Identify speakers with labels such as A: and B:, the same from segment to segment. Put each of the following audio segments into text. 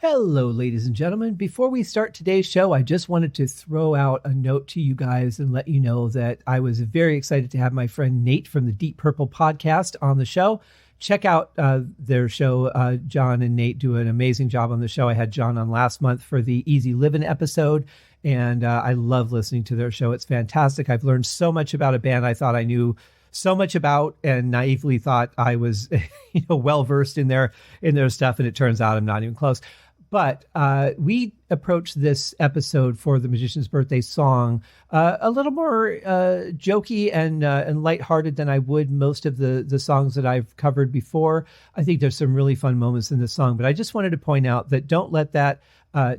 A: Hello, ladies and gentlemen. Before we start today's show, I just wanted to throw out a note to you guys and let you know that I was very excited to have my friend Nate from the Deep Purple podcast on the show. Check out their show. John and Nate do an amazing job on the show. I had John on last month for the Easy Living episode, and I love listening to their show. It's fantastic. I've learned so much about a band I thought I knew so much about and naively thought I was well-versed in their stuff, and it turns out I'm not even close. But we approached this episode for the Magician's Birthday song a little more jokey and lighthearted than I would most of the songs that I've covered before. I think there's some really fun moments in this song, but I just wanted to point out that don't let that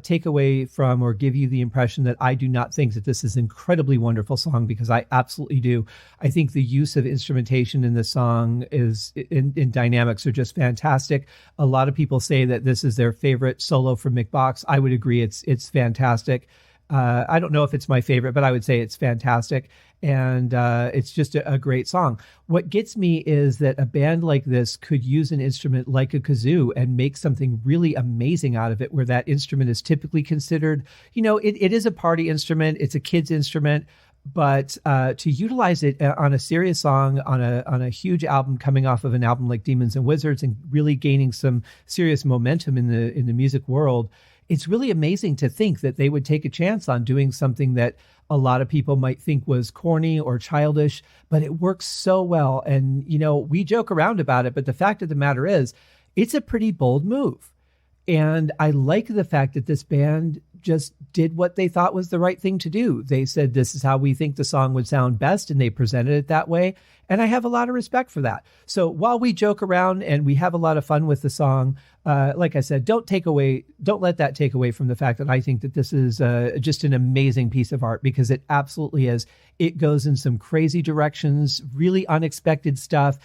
A: take away from or give you the impression that I do not think that this is an incredibly wonderful song, because I absolutely do. I think the use of instrumentation in this song is in dynamics are just fantastic. A lot of people say that this is their favorite solo from Mick Box. I would agree. It's fantastic. I don't know if it's my favorite, but I would say it's fantastic. And it's just a great song. What gets me is that a band like this could use an instrument like a kazoo and make something really amazing out of it, where that instrument is typically considered, it is a party instrument. It's a kid's instrument. But to utilize it on a serious song, on a huge album, coming off of an album like Demons and Wizards, and really gaining some serious momentum in the music world, it's really amazing to think that they would take a chance on doing something that a lot of people might think was corny or childish, but it works so well. And, we joke around about it, but the fact of the matter is, it's a pretty bold move. And I like the fact that this band just did what they thought was the right thing to do. They said, this is how we think the song would sound best, and they presented it that way. And I have a lot of respect for that. So while we joke around and we have a lot of fun with the song, like I said, don't let that take away from the fact that I think that this is just an amazing piece of art, because it absolutely is. It goes in some crazy directions, really unexpected stuff.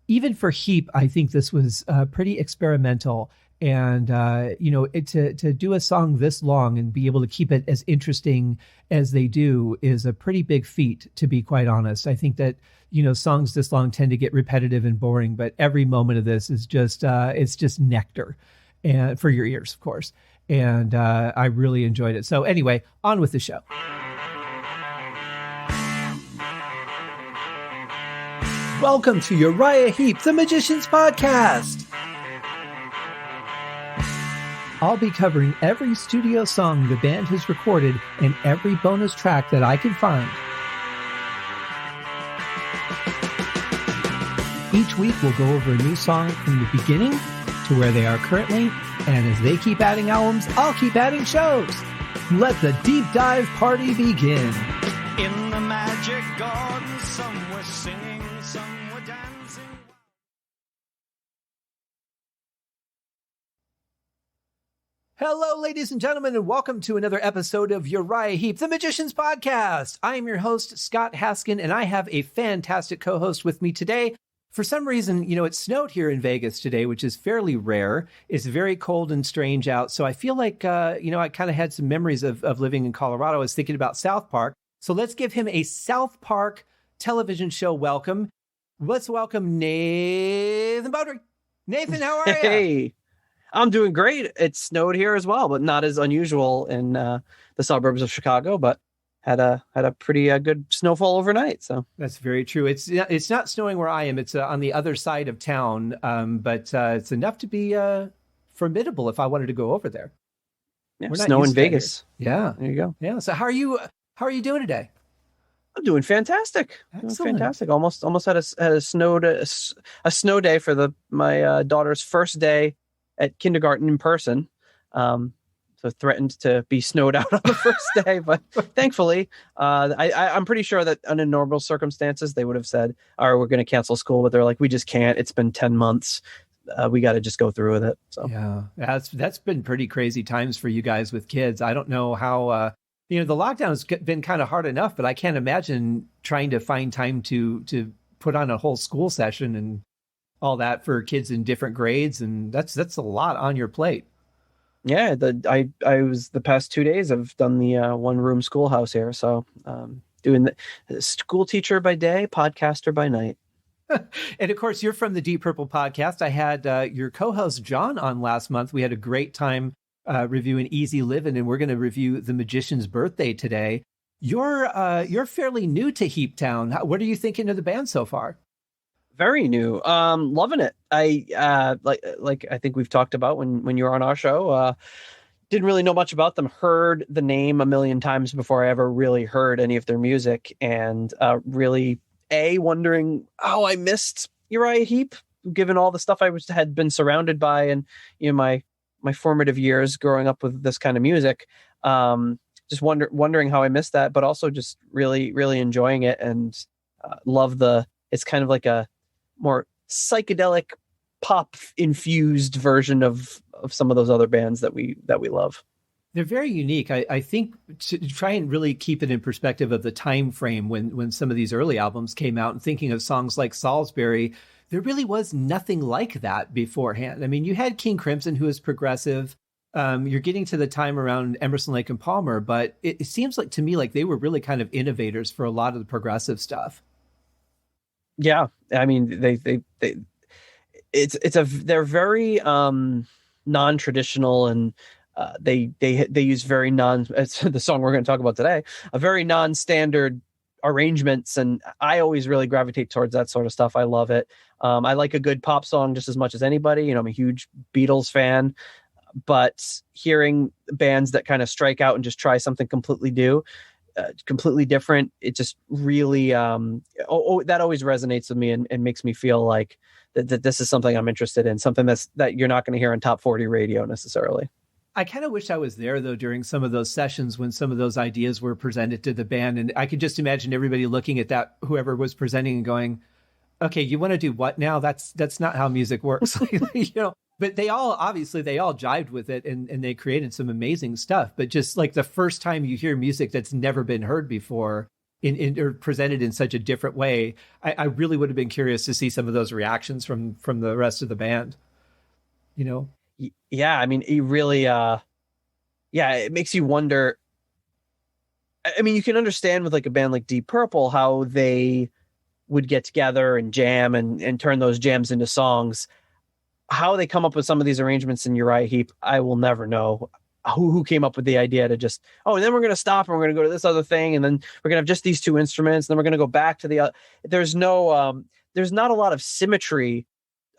A: Even for Heep, I think this was pretty experimental. And, to do a song this long and be able to keep it as interesting as they do is a pretty big feat, to be quite honest. I think that, songs this long tend to get repetitive and boring, but every moment of this is just, it's just nectar, and for your ears, of course. And I really enjoyed it. So anyway, on with the show. Welcome to Uriah Heep, the Magician's Podcast. I'll be covering every studio song the band has recorded and every bonus track that I can find. Each week we'll go over a new song from the beginning to where they are currently, and as they keep adding albums, I'll keep adding shows. Let the deep dive party begin.
B: In the magic garden, some were singing, some were dancing.
A: Hello, ladies and gentlemen, and welcome to another episode of Uriah Heep, the Magician's Podcast. I am your host, Scott Haskin, and I have a fantastic co-host with me today. For some reason, it snowed here in Vegas today, which is fairly rare. It's very cold and strange out, so I feel like, I kind of had some memories of living in Colorado. I was thinking about South Park, so let's give him a South Park television show welcome. Let's welcome Nathan Beaudry. Nathan, how are you?
C: Hey. I'm doing great. It snowed here as well, but not as unusual in the suburbs of Chicago, but had a pretty good snowfall overnight. So
A: that's very true. It's not snowing where I am. It's on the other side of town, but it's enough to be formidable if I wanted to go over there.
C: Yeah, snow in Vegas.
A: Yeah,
C: there you go.
A: Yeah. So how are you doing today?
C: I'm doing fantastic.
A: Excellent.
C: Doing fantastic. Almost had a snow day for my daughter's first day at kindergarten in person. So threatened to be snowed out on the first day, but thankfully, I'm pretty sure that under normal circumstances, they would have said, all right, we're going to cancel school, but they're like, we just can't. It's been 10 months. We got to just go through with it. So
A: yeah, that's been pretty crazy times for you guys with kids. I don't know how, the lockdown has been kind of hard enough, but I can't imagine trying to find time to put on a whole school session and all that for kids in different grades. And that's a lot on your plate.
C: Yeah, I was the past 2 days I've done the one room schoolhouse here. So doing the school teacher by day, podcaster by night.
A: And of course, you're from the Deep Purple podcast. I had your co-host John on last month. We had a great time reviewing Easy Living', and we're going to review The Magician's Birthday today. You're fairly new to Heep Town. What are you thinking of the band so far?
C: Very new. Loving it. I like I think we've talked about when you were on our show. Didn't really know much about them. Heard the name a million times before I ever really heard any of their music, and really wondering how I missed Uriah Heep, given all the stuff had been surrounded by, and my formative years growing up with this kind of music. Just wondering how I missed that, but also just really, really enjoying it, and love it's kind of like a more psychedelic pop infused version of some of those other bands that we love.
A: They're very unique. I think to try and really keep it in perspective of the time frame when some of these early albums came out, and thinking of songs like Salisbury, there really was nothing like that beforehand. I mean, you had King Crimson, who is progressive. You're getting to the time around Emerson, Lake and Palmer, but it seems like to me like they were really kind of innovators for a lot of the progressive stuff.
C: Yeah, I mean they're very non-traditional, and they use very it's the song we're going to talk about today, a very non-standard arrangements, and I always really gravitate towards that sort of stuff. I love it. I like a good pop song just as much as anybody. I'm a huge Beatles fan. But hearing bands that kind of strike out and just try something completely completely different, it just really, that always resonates with me and makes me feel like that this is something I'm interested in, something that you're not going to hear on top 40 radio necessarily.
A: I kind of wish I was there, though, during some of those sessions when some of those ideas were presented to the band. And I could just imagine everybody looking at that, whoever was presenting, and going, okay, you want to do what now? That's not how music works. But they all jived with it, and they created some amazing stuff. But just like the first time you hear music that's never been heard before or presented in such a different way, I really would have been curious to see some of those reactions from the rest of the band.
C: Yeah, I mean, it really, it makes you wonder. I mean, you can understand with like a band like Deep Purple how they would get together and jam and turn those jams into songs. How they come up with some of these arrangements in Uriah Heep, I will never know. Who came up with the idea to just, and then we're going to stop and we're going to go to this other thing, and then we're going to have just these two instruments, and then we're going to go back to the other. There's not a lot of symmetry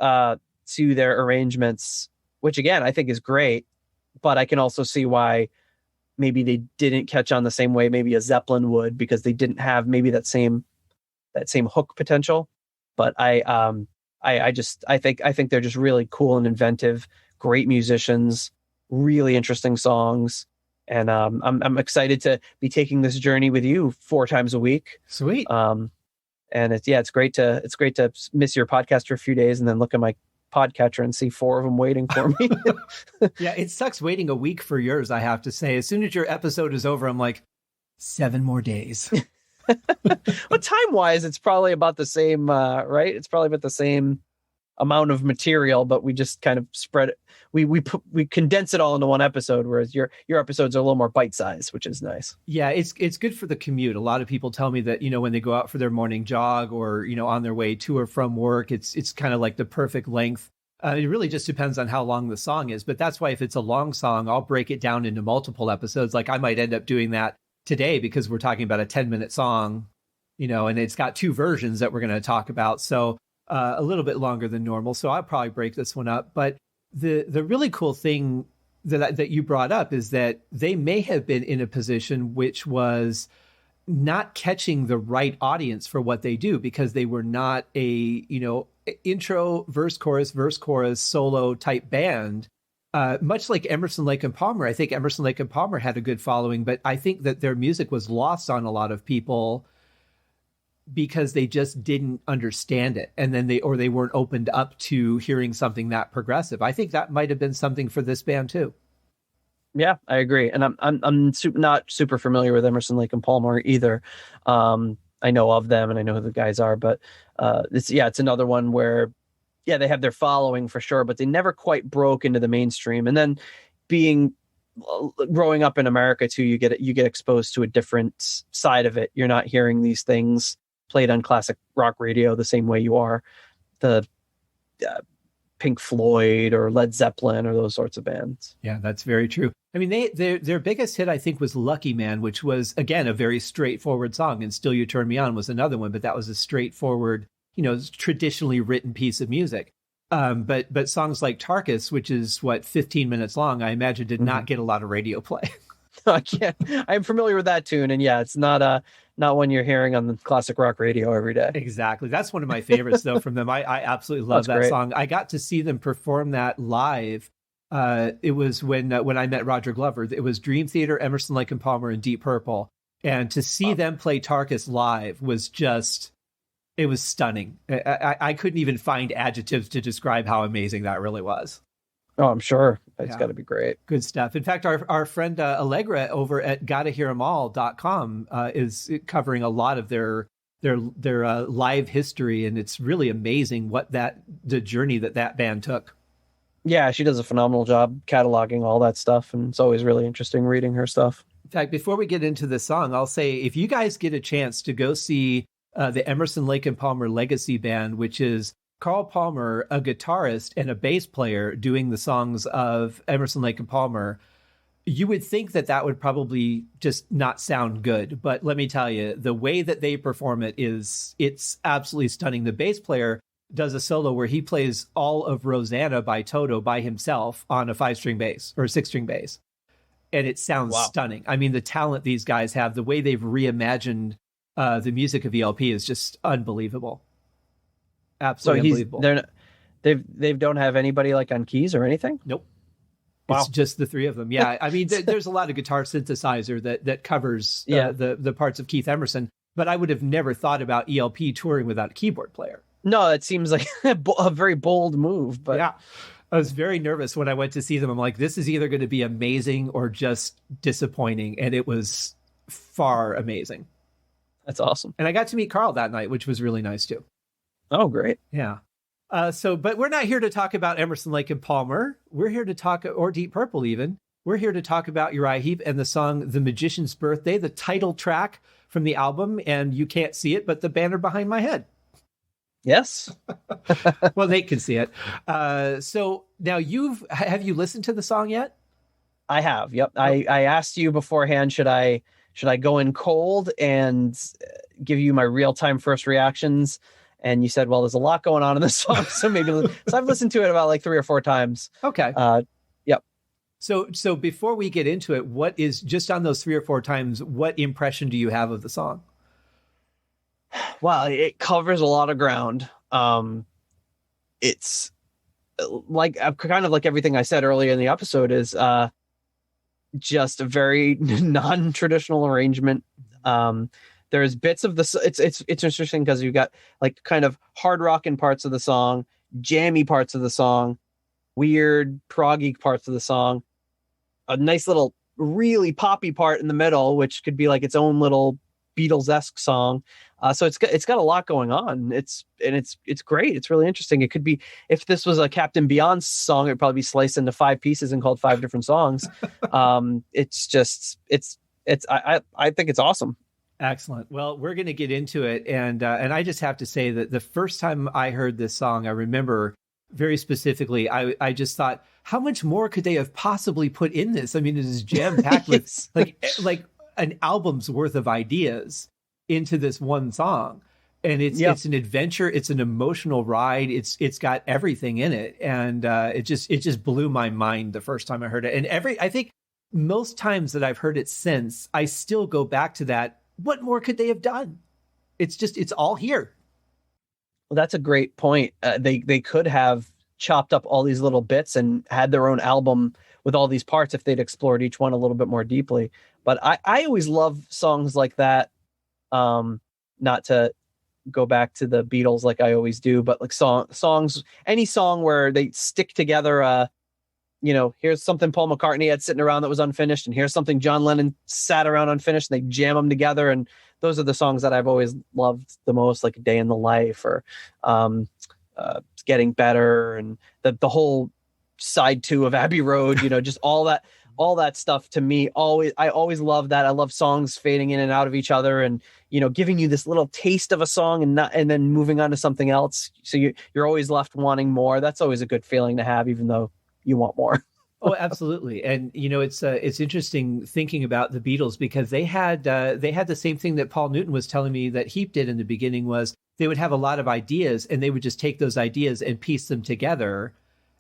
C: to their arrangements, which again I think is great, but I can also see why maybe they didn't catch on the same way maybe a Zeppelin would, because they didn't have maybe that same hook potential. But I think they're just really cool and inventive, great musicians, really interesting songs. And I'm excited to be taking this journey with you 4 times a week.
A: Sweet.
C: And it's great to miss your podcast for a few days and then look at my podcatcher and see 4 of them waiting for me.
A: Yeah, it sucks waiting a week for yours, I have to say. As soon as your episode is over, I'm like, 7 more days.
C: Well, time-wise, it's probably about the same, right? It's probably about the same amount of material, but we just kind of spread it. We condense it all into one episode, whereas your episodes are a little more bite-sized, which is nice.
A: Yeah, it's good for the commute. A lot of people tell me that, when they go out for their morning jog or, on their way to or from work, it's kind of like the perfect length. It really just depends on how long the song is. But that's why if it's a long song, I'll break it down into multiple episodes. Like I might end up doing that today because we're talking about a 10-minute song, and it's got 2 versions that we're going to talk about. So a little bit longer than normal. So I'll probably break this one up. But the really cool thing that you brought up is that they may have been in a position which was not catching the right audience for what they do, because they were not a, intro, verse, chorus, solo type band. Much like Emerson, Lake and Palmer. I think Emerson, Lake and Palmer had a good following, but I think that their music was lost on a lot of people because they just didn't understand it. And then they weren't opened up to hearing something that progressive. I think that might have been something for this band too.
C: Yeah, I agree. And I'm not super familiar with Emerson, Lake and Palmer either. I know of them and I know who the guys are, but it's another one where, they have their following for sure, but they never quite broke into the mainstream. And then growing up in America too, you get exposed to a different side of it. You're not hearing these things played on classic rock radio the same way you are the Pink Floyd or Led Zeppelin or those sorts of bands.
A: Yeah, that's very true. I mean, their biggest hit, I think, was Lucky Man, which was, again, a very straightforward song. And Still You Turn Me On was another one, but that was a straightforward, traditionally written piece of music. But songs like Tarkus, which is 15 minutes long, I imagine did not get a lot of radio play.
C: I can't. I'm familiar with that tune, and yeah, it's not one you're hearing on the classic rock radio every day.
A: Exactly. That's one of my favorites, though, from them. I absolutely love that song. I got to see them perform that live. It was when I met Roger Glover. It was Dream Theater, Emerson, Lake and Palmer, and Deep Purple. And to see them play Tarkus live was it was stunning. I couldn't even find adjectives to describe how amazing that really was.
C: Oh, I'm sure. It's got to be great.
A: Good stuff. In fact, our friend Allegra over at gottahear'emall.com is covering a lot of their live history, and it's really amazing the journey that band took.
C: Yeah, she does a phenomenal job cataloging all that stuff, and it's always really interesting reading her stuff.
A: In fact, before we get into the song, I'll say if you guys get a chance to go see the Emerson, Lake and Palmer Legacy Band, which is Carl Palmer, a guitarist and a bass player, doing the songs of Emerson, Lake and Palmer, you would think that would probably just not sound good. But let me tell you, the way that they perform it's absolutely stunning. The bass player does a solo where he plays all of Rosanna by Toto by himself on a 5-string bass or a 6-string bass. And it sounds stunning. I mean, the talent these guys have, the way they've reimagined the music of ELP is just unbelievable. Absolutely unbelievable.
C: They don't have anybody like on keys or anything?
A: Nope. Wow. It's just the three of them. Yeah. I mean, there's a lot of guitar synthesizer that covers the parts of Keith Emerson, but I would have never thought about ELP touring without a keyboard player.
C: No, it seems like a very bold move, but
A: yeah. I was very nervous when I went to see them. I'm like, this is either going to be amazing or just disappointing. And it was far amazing.
C: That's awesome.
A: And I got to meet Carl that night, which was really nice too.
C: Oh, great.
A: Yeah. But we're not here to talk about Emerson, Lake and Palmer. We're here to talk, or Deep Purple even. We're here to talk about Uriah Heep and the song The Magician's Birthday, the title track from the album. And you can't see it, but the banner behind my head.
C: Yes.
A: Well, Nate can see it. So now have you listened to the song yet?
C: I have. Yep. I asked you beforehand, should I go in cold and give you my real-time first reactions? And you said, well, there's a lot going on in this song. So I've listened to it about like 3 or 4 times.
A: Okay.
C: Yep.
A: So before we get into it, what is just on those 3 or 4 times, what impression do you have of the song?
C: Well, it covers a lot of ground. It's like kind of like everything I said earlier in the episode is just a very non-traditional arrangement. There's bits of the it's interesting because you've got like kind of hard rocking parts of the song, jammy parts of the song, weird proggy parts of the song, a nice little really poppy part in the middle, which could be like its own little Beatles-esque song. So it's got a lot going on. It's great. It's really interesting. It could be, if this was a Captain Beyond song, it'd probably be sliced into 5 pieces and called 5 different songs. I think it's awesome.
A: Excellent. Well, we're going to get into it. And I just have to say that the first time I heard this song, I remember very specifically, I just thought, how much more could they have possibly put in this? I mean, it is jam-packed with like an album's worth of ideas into this one song. And it's an adventure. It's an emotional ride. It's got everything in it. And it just blew my mind the first time I heard it. And I think most times that I've heard it since, I still go back to that. What more could they have done? It's all here.
C: Well, that's a great point. They could have chopped up all these little bits and had their own album with all these parts if they'd explored each one a little bit more deeply. But I always love songs like that. Not to go back to the Beatles like I always do, but like songs, any song where they stick together, here's something Paul McCartney had sitting around that was unfinished, and here's something John Lennon sat around unfinished, and they jam them together. And those are the songs that I've always loved the most, like Day in the Life or Getting Better, and the whole side 2 of Abbey Road, just all that all that stuff to me, I always love that. I love songs fading in and out of each other, and giving you this little taste of a song and then moving on to something else. So you're always left wanting more. That's always a good feeling to have, even though you want more.
A: Oh, absolutely. And it's interesting thinking about the Beatles, because they had the same thing that Paul Newton was telling me that Heep did in the beginning. Was they would have a lot of ideas, and they would just take those ideas and piece them together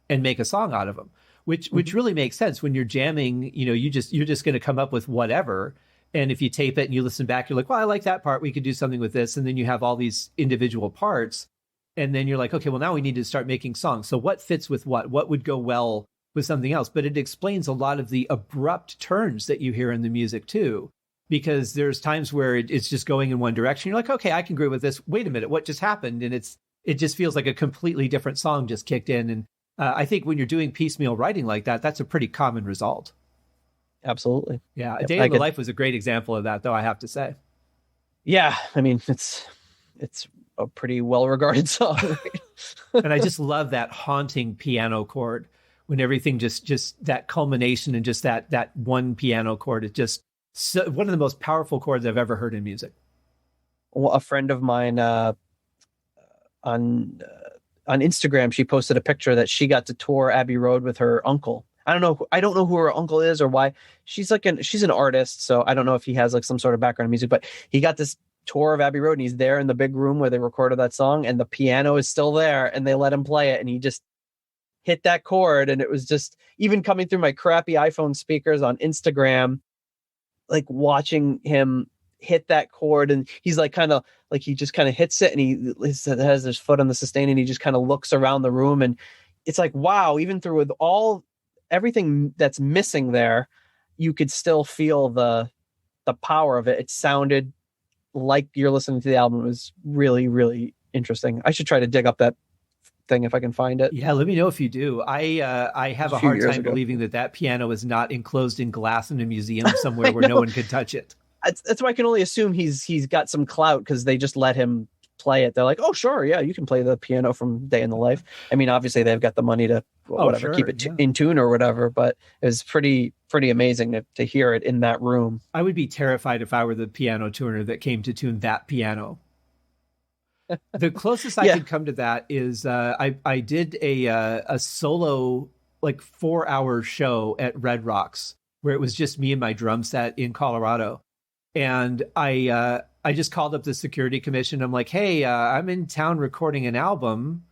A: and make a song out of them, which really makes sense. When you're jamming, you're just going to come up with whatever. And if you tape it and you listen back, you're like, well, I like that part. We could do something with this. And then you have all these individual parts. And then you're like, okay, well, now we need to start making songs. So what fits with what? What would go well with something else? But it explains a lot of the abrupt turns that you hear in the music too, because there's times where it's just going in one direction. You're like, okay, I can agree with this. Wait a minute, what just happened? And it just feels like a completely different song just kicked in. And I think when you're doing piecemeal writing like that, that's a pretty common result.
C: Absolutely.
A: Yeah. A Day in the Life was a great example of that, though, I have to say. Yeah.
C: I mean, it's a pretty well-regarded song. Right?
A: And I just love that haunting piano chord when everything just that culmination and just that one piano chord is just one of the most powerful chords I've ever heard in music.
C: Well, a friend of mine on Instagram, she posted a picture that she got to tour Abbey Road with her uncle. I don't know who her uncle is or why. She's an artist, so I don't know if he has like some sort of background in music, but he got this tour of Abbey Road, and he's there in the big room where they recorded that song, and the piano is still there, and they let him play it, and he just hit that chord. And it was just, even coming through my crappy iPhone speakers on Instagram, like watching him hit that chord, and he's like he just kind of hits it, and he has his foot on the sustain, and he just kind of looks around the room, and it's like, wow, even through with everything that's missing there, you could still feel the power of it. It sounded like you're listening to the album. It was really, really interesting. I should try to dig up that thing if I can find it.
A: Yeah, let me know if you do. I have a hard time believing that piano is not enclosed in glass in a museum somewhere where no one could touch it.
C: That's why I can only assume he's got some clout, because they just let him play it. They're like, oh sure, yeah, you can play the piano from Day in the Life. I mean, obviously they've got the money to keep it in tune or whatever, but it was pretty amazing to hear it in that room.
A: I would be terrified if I were the piano tuner that came to tune that piano. The closest I could come to that is I did a solo like 4-hour show at Red Rocks, where it was just me and my drum set in Colorado. And I just called up the security commission. I'm like, hey, I'm in town recording an album.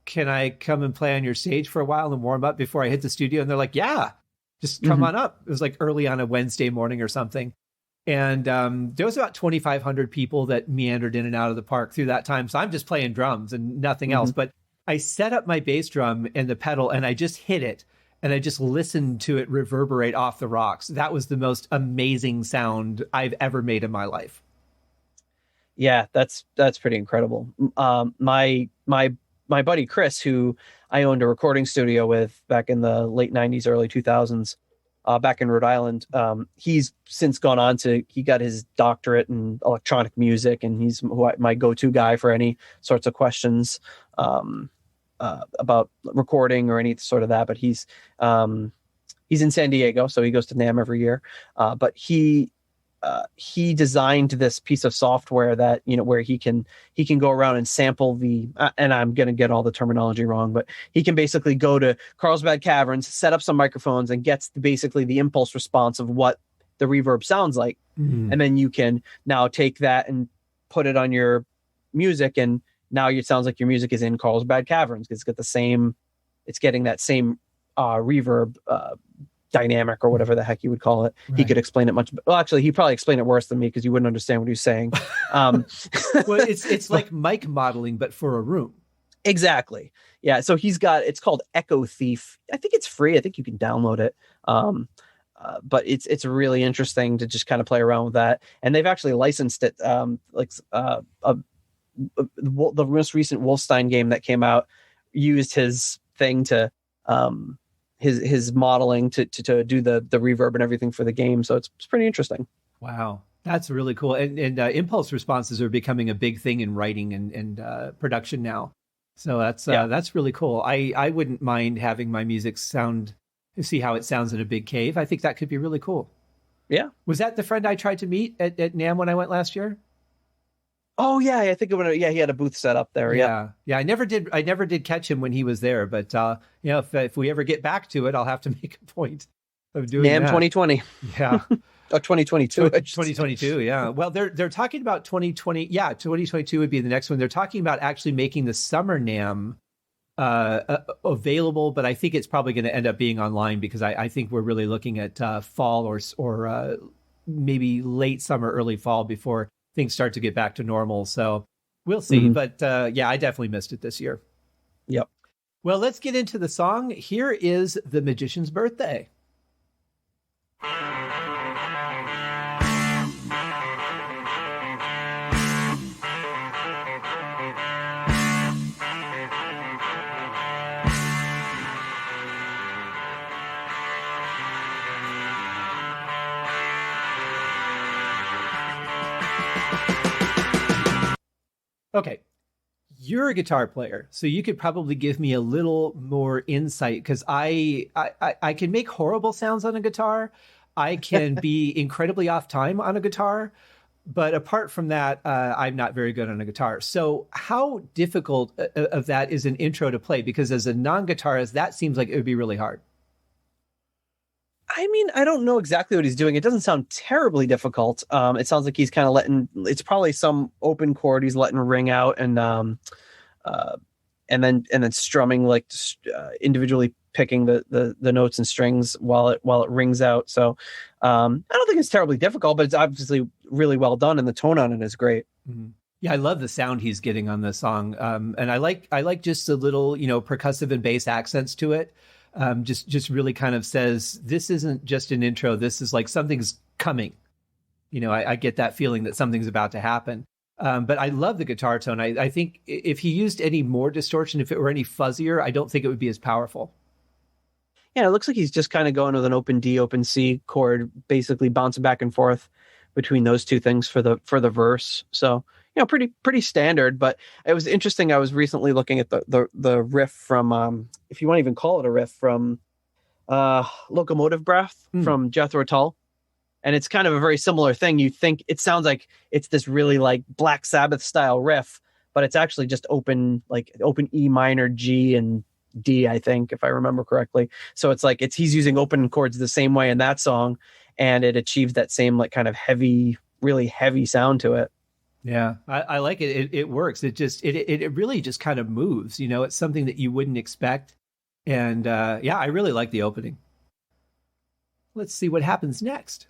A: Can I come and play on your stage for a while and warm up before I hit the studio? And they're like, yeah, just come on up. It was like early on a Wednesday morning or something. And there was about 2,500 people that meandered in and out of the park through that time. So I'm just playing drums and nothing else. But I set up my bass drum and the pedal, and I just hit it. And I just listened to it reverberate off the rocks. That was the most amazing sound I've ever made in my life.
C: Yeah, that's pretty incredible. My buddy Chris, who I owned a recording studio with back in the late 90s, early 2000s, back in Rhode Island, he's since gone on he got his doctorate in electronic music, and he's my go-to guy for any sorts of questions about recording or any sort of that. But he's in San Diego, so he goes to NAMM every year. But he designed this piece of software that, where he can go around and sample and I'm going to get all the terminology wrong, but he can basically go to Carlsbad Caverns, set up some microphones, and gets basically the impulse response of what the reverb sounds like. And then you can now take that and put it on your music, and now it sounds like your music is in Carlsbad Caverns, because it's getting that same reverb dynamic, or whatever the heck you would call it. Right. He could explain it well, actually, he'd probably explain it worse than me, because you wouldn't understand what he was saying.
A: Well, it's like mic modeling, but for a room.
C: Exactly. Yeah. So it's called Echo Thief. I think it's free. I think you can download it. But it's really interesting to just kind of play around with that. And they've actually licensed it. The most recent Wolfenstein game that came out used his thing to his modeling to do the reverb and everything for the game. So it's pretty interesting.
A: Wow, that's really cool. And impulse responses are becoming a big thing in writing and production now. So that's really cool. I wouldn't mind having my music sound to see how it sounds in a big cave. I think that could be really cool.
C: Yeah.
A: Was that the friend I tried to meet at NAMM when I went last year?
C: Oh yeah, I think he had a booth set up there.
A: Yeah. I never did catch him when he was there, but if we ever get back to it, I'll have to make a point of doing
C: NAMM
A: that.
C: 2020.
A: Yeah.
C: 2022.
A: 2022. Yeah. Well, they're talking about 2020. Yeah, 2022 would be the next one. They're talking about actually making the summer NAMM available, but I think it's probably going to end up being online because I think we're really looking at fall or maybe late summer, early fall before things start to get back to normal. So we'll see. But I definitely missed it this year.
C: Yep.
A: Well, let's get into the song. Here is The Magician's Birthday. Okay, you're a guitar player, so you could probably give me a little more insight because I can make horrible sounds on a guitar. I can be incredibly off time on a guitar, but apart from that, I'm not very good on a guitar. So how difficult of that is an intro to play? Because as a non-guitarist, that seems like it would be really hard.
C: I mean, I don't know exactly what he's doing. It doesn't sound terribly difficult. It sounds like he's kind of it's probably some open chord he's letting ring out and then strumming, like individually picking the notes and strings while it rings out. So I don't think it's terribly difficult, but it's obviously really well done and the tone on it is great.
A: Mm-hmm. Yeah, I love the sound he's getting on this song. And I like just a little, percussive and bass accents to it. Just really kind of says, this isn't just an intro. This is like something's coming. I get that feeling that something's about to happen. But I love the guitar tone. I think if he used any more distortion, if it were any fuzzier, I don't think it would be as powerful.
C: Yeah, it looks like he's just kind of going with an open D, open C chord, basically bouncing back and forth between those two things for the verse. So, pretty standard, but it was interesting. I was recently looking at the riff from, if you want to even call it a riff, from Locomotive Breath from Jethro Tull. And it's kind of a very similar thing. You think it sounds like it's this really like Black Sabbath style riff, but it's actually just open E minor, G and D, I think, if I remember correctly. So it's like he's using open chords the same way in that song, and it achieves that same like kind of heavy, really heavy sound to it.
A: Yeah, I like it. It works. It really just kind of moves. It's something that you wouldn't expect. And I really like the opening. Let's see what happens next.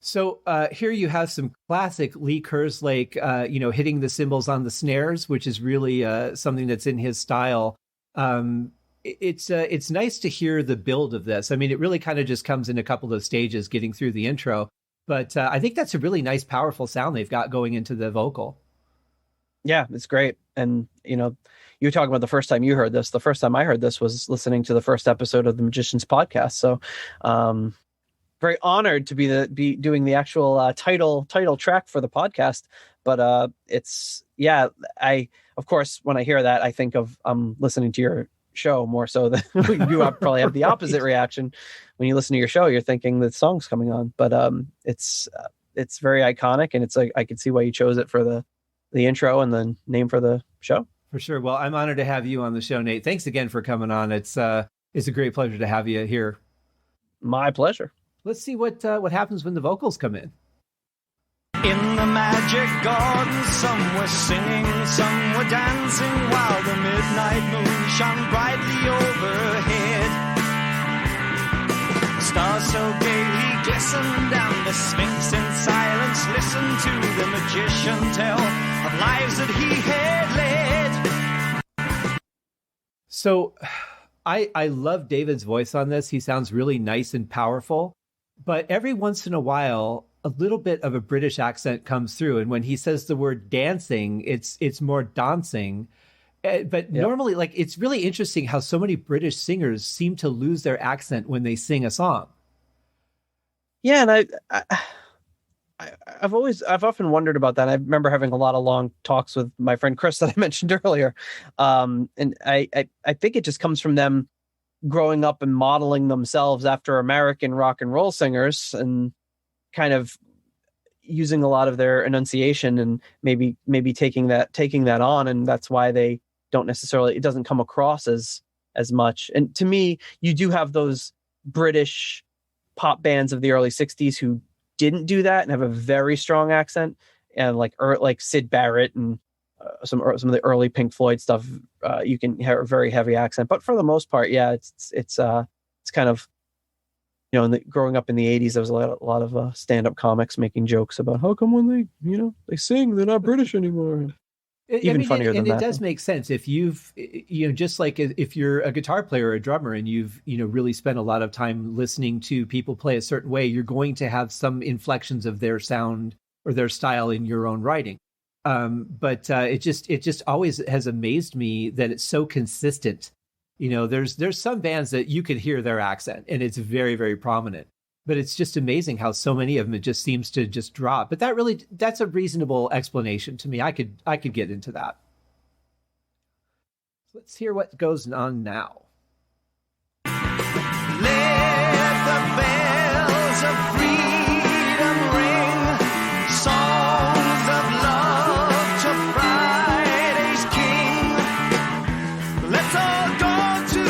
A: So here you have some classic Lee Kerslake, hitting the cymbals on the snares, which is really something that's in his style. It's nice to hear the build of this. I mean, it really kind of just comes in a couple of stages getting through the intro. But I think that's a really nice, powerful sound they've got going into the vocal. Yeah,
C: it's great. And, you were talking about the first time you heard this. The first time I heard this was listening to the first episode of the Magician's Podcast. So very honored to be doing the actual title track for the podcast. But of course, when I hear that, I think of listening to your show more so than you probably have the opposite reaction. When you listen to your show, you're thinking the song's coming on. But it's very iconic, and it's like I can see why you chose it for the intro and the name for the show.
A: For sure. Well, I'm honored to have you on the show, Nate. Thanks again for coming on. It's a great pleasure to have you here.
C: My pleasure.
A: Let's see what happens when the vocals come in.
B: In the magic garden, some were singing, some were dancing, while the midnight moon shone brightly overhead. Stars so gaily glistened, and the sphinx in silence listened to the magician tell of lives that he had led.
A: So I love David's voice on this. He sounds really nice and powerful. But every once in a while, a little bit of a British accent comes through. And when he says the word dancing, it's more dancing. But normally, it's really interesting how so many British singers seem to lose their accent when they sing a song.
C: Yeah, and I've often wondered about that. I remember having a lot of long talks with my friend Chris that I mentioned earlier, and I think it just comes from them growing up and modeling themselves after American rock and roll singers, and kind of using a lot of their enunciation, and maybe taking that on, and that's why they don't necessarily, it doesn't come across as much. And to me, you do have those British pop bands of the early 60s who didn't do that and have a very strong accent, and like Syd Barrett and some of the early Pink Floyd stuff, you can hear a very heavy accent. But for the most part, yeah, it's kind of, growing up in the 80s, there was a lot of stand-up comics making jokes about how come when they sing, they're not British anymore. Funnier than that.
A: And it does make sense if you've, just like if you're a guitar player or a drummer and you've, really spent a lot of time listening to people play a certain way, you're going to have some inflections of their sound or their style in your own writing. But it just always has amazed me that it's so consistent. There's some bands that you can hear their accent and it's very, very prominent. But it's just amazing how so many of them, it just seems to just drop. But that's a reasonable explanation to me. I could get into that. Let's hear what goes on now.
B: Let the bells of freedom ring, songs of love to Friday's king. Let's all go to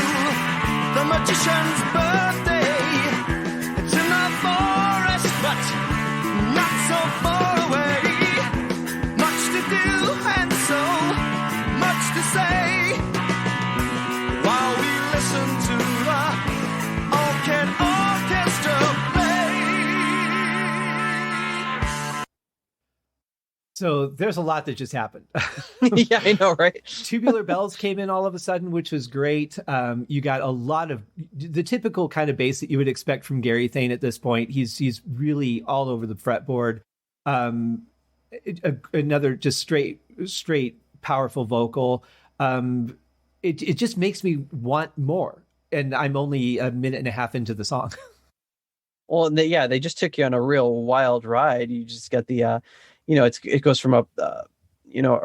B: the magician's birthday. It's in the forest, but not so far away. Much to do and so much to say, while we listen to the orchid orchestra play.
A: So there's a lot that just happened.
C: Yeah, I know, right?
A: Tubular bells came in all of a sudden, which was great. You got a lot of the typical kind of bass that you would expect from Gary Thain at this point. He's really all over the fretboard. Another just straight powerful vocal. It just makes me want more. And I'm only a minute and a half into the song.
C: Well, they just took you on a real wild ride. You just got the, it goes from a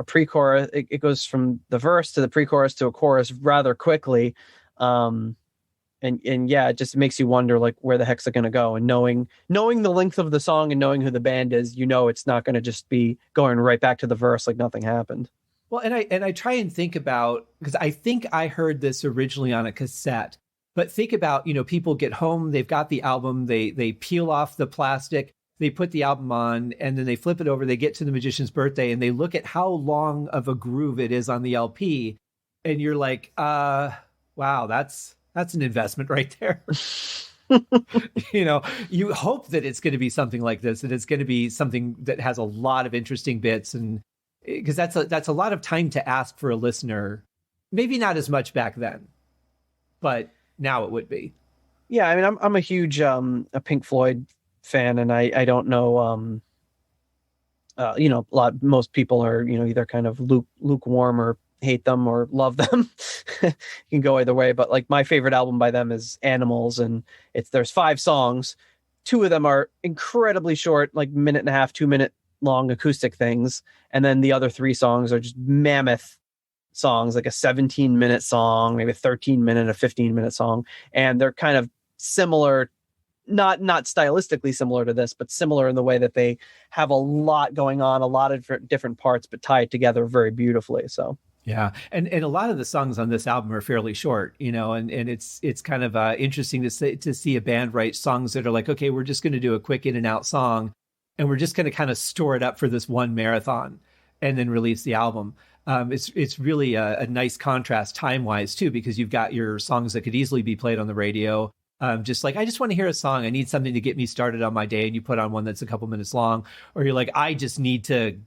C: pre-chorus. It goes from the verse to the pre-chorus to a chorus rather quickly. And yeah, it just makes you wonder like where the heck's it going to go. And knowing the length of the song and knowing who the band is, it's not going to just be going right back to the verse like nothing happened.
A: Well, and I try and think about, because I think I heard this originally on a cassette, but think about, people get home, they've got the album, they peel off the plastic, they put the album on, and then they flip it over, they get to the Magician's Birthday, and they look at how long of a groove it is on the LP, and you're like, wow, that's an investment right there. You hope that it's going to be something like this, that it's going to be something that has a lot of interesting bits, and because that's a lot of time to ask for a listener. Maybe not as much back then, but now it would be.
C: Yeah, I mean, I'm a huge a Pink Floyd fan, and I don't know, most people are either kind of lukewarm or hate them or love them. You can go either way, but like my favorite album by them is Animals, and there's 5 songs. 2 of them are incredibly short, like minute and a half, 2-minute long acoustic things, and then the other 3 songs are just mammoth songs, like a 17-minute song, maybe a 13-minute, a 15-minute song, and they're kind of similar, not stylistically similar to this, but similar in the way that they have a lot going on, a lot of different parts, but tied together very beautifully. So
A: yeah, and a lot of the songs on this album are fairly short, and it's kind of interesting to see a band write songs that are like, okay, we're just going to do a quick in and out song, and we're just going to kind of store it up for this one marathon and then release the album. It's really a nice contrast time-wise, too, because you've got your songs that could easily be played on the radio. Just like, I just want to hear a song. I need something to get me started on my day. And you put on one that's a couple minutes long. Or you're like, I just need to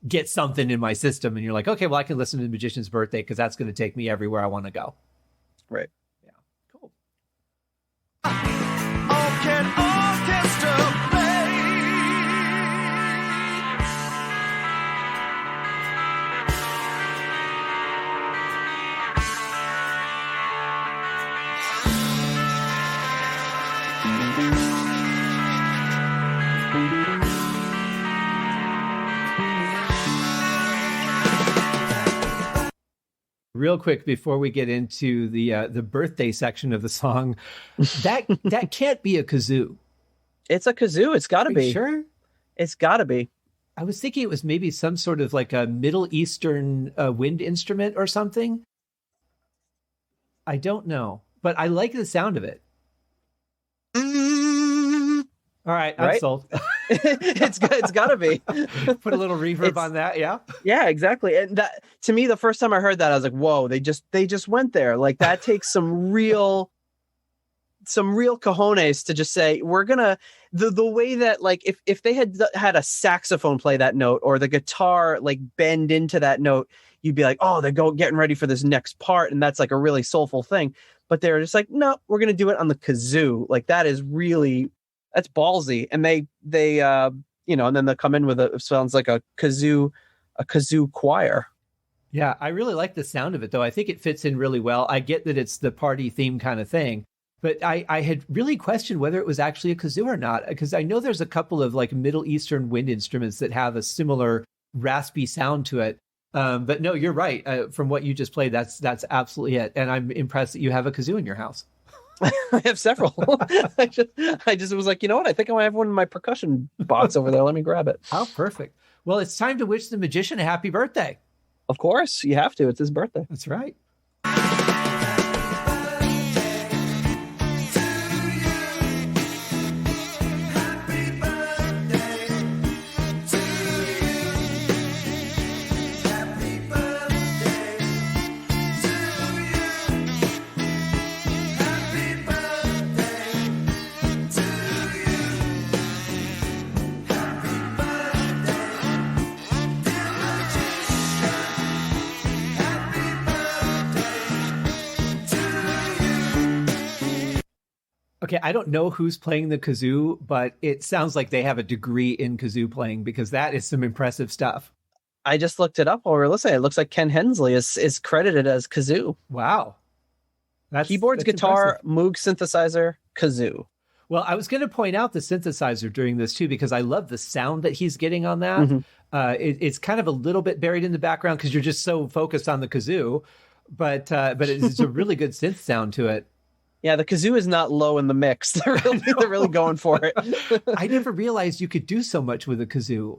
A: get something in my system. And you're like, okay, well, I can listen to The Magician's Birthday because that's going to take me everywhere I want to go.
C: Right.
A: Yeah. Cool.
B: Orchid orchestra play.
A: real quick before we get into the birthday section of the song, that can't be a kazoo.
C: It's a kazoo. It's got to be.
A: Sure?
C: It's got to be.
A: I was thinking it was maybe some sort of like a Middle Eastern wind instrument or something. I don't know, but I like the sound of it. All right, I'm sold.
C: It's got to be.
A: Put a little reverb on that, yeah.
C: Yeah, exactly. And that, to me, the first time I heard that, I was like, "Whoa!" They just went there. Like that takes some real cojones to just say we're gonna the way that, like, if they had a saxophone play that note or the guitar like bend into that note, you'd be like, "Oh, they're getting ready for this next part," and that's like a really soulful thing. But they're just like, "No, we're gonna do it on the kazoo." Like that is really. That's ballsy. And they and then they'll come in with it sounds like a kazoo choir.
A: Yeah, I really like the sound of it though. I think it fits in really well. I get that it's the party theme kind of thing, but I had really questioned whether it was actually a kazoo or not, because I know there's a couple of like Middle Eastern wind instruments that have a similar raspy sound to it. But no, you're right. From what you just played, that's absolutely it. And I'm impressed that you have a kazoo in your house.
C: I have several. I just was like, you know what? I think I might have one in my percussion box over there. Let me grab it.
A: Oh, perfect. Well, it's time to wish the magician a happy birthday.
C: Of course, you have to. It's his birthday.
A: That's right. Okay, I don't know who's playing the kazoo, but it sounds like they have a degree in kazoo playing, because that is some impressive stuff.
C: I just looked it up while we were listening. It looks like Ken Hensley is credited as kazoo.
A: Wow.
C: Keyboards, guitar, impressive. Moog synthesizer, kazoo.
A: Well, I was going to point out the synthesizer during this too, because I love the sound that he's getting on that. Mm-hmm. It's kind of a little bit buried in the background because you're just so focused on the kazoo, but it's a really good synth sound to it.
C: Yeah, the kazoo is not low in the mix. They're really going for it.
A: I never realized you could do so much with a kazoo.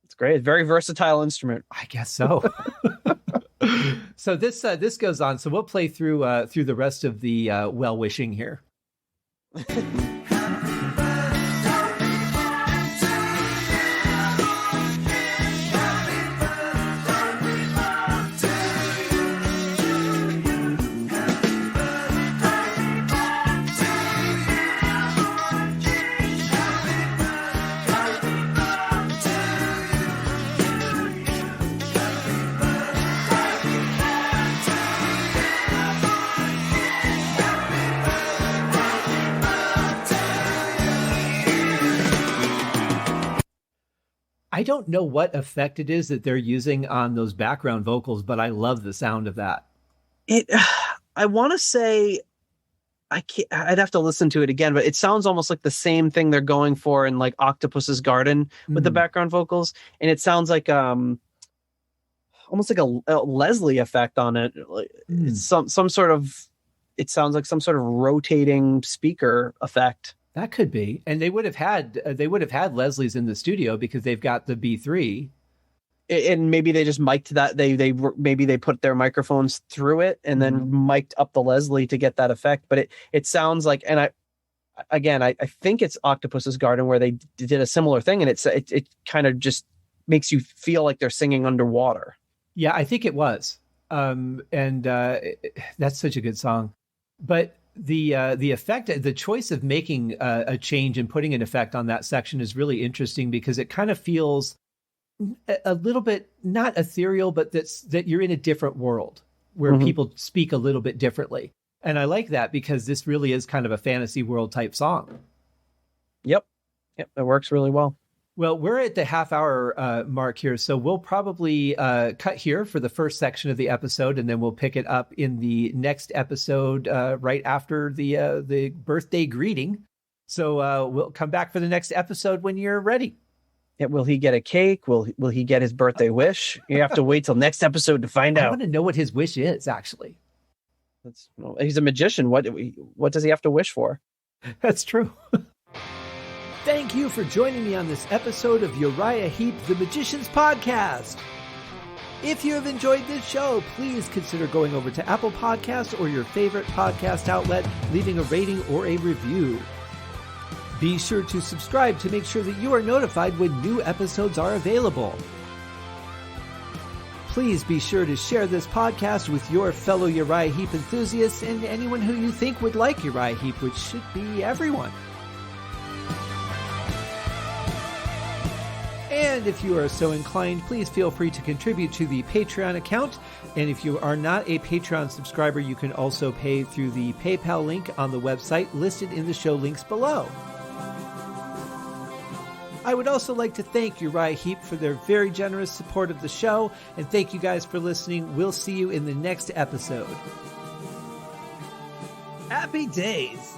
C: It's great. Very versatile instrument.
A: I guess so. So this goes on. So we'll play through the rest of the well wishing here. I don't know what effect it is that they're using on those background vocals, but I love the sound of that.
C: I want to say, I'd have to llisten to it again, but it sounds almost like the same thing they're going for in like Octopus's Garden with the background vocals. And it sounds like, almost like a Leslie effect on it. It's some sort of, it sounds like some sort of rotating speaker effect.
A: That could be. And they would have had Leslie's in the studio because they've got the B3.
C: And maybe they just mic'd that. Maybe they put their microphones through it and then mic'd up the Leslie to get that effect. But it sounds like, and I think it's Octopus's Garden where they did a similar thing, and it kind of just makes you feel like they're singing underwater.
A: Yeah, I think it was. That's such a good song. But the effect, the choice of making a change and putting an effect on that section is really interesting, because it kind of feels a little bit not ethereal, but that you're in a different world where people speak a little bit differently. And I like that because this really is kind of a fantasy world type song.
C: Yep, it works really well.
A: Well, we're at the half-hour mark here, so we'll probably cut here for the first section of the episode, and then we'll pick it up in the next episode right after the birthday greeting. So we'll come back for the next episode when you're ready.
C: Will he get a cake? Will he get his birthday wish? You have to wait till next episode to find
A: I
C: out.
A: want to know what his wish is, actually.
C: He's a magician. What does he have to wish for?
A: That's true. Thank you for joining me on this episode of Uriah Heep, the Magician's Podcast. If you have enjoyed this show, please consider going over to Apple Podcasts or your favorite podcast outlet, leaving a rating or a review. Be sure to subscribe to make sure that you are notified when new episodes are available. Please be sure to share this podcast with your fellow Uriah Heep enthusiasts and anyone who you think would like Uriah Heep, which should be everyone. And if you are so inclined, please feel free to contribute to the Patreon account. And if you are not a Patreon subscriber, you can also pay through the PayPal link on the website listed in the show links below. I would also like to thank Uriah Heep for their very generous support of the show, and thank you guys for listening. We'll see you in the next episode. Happy days!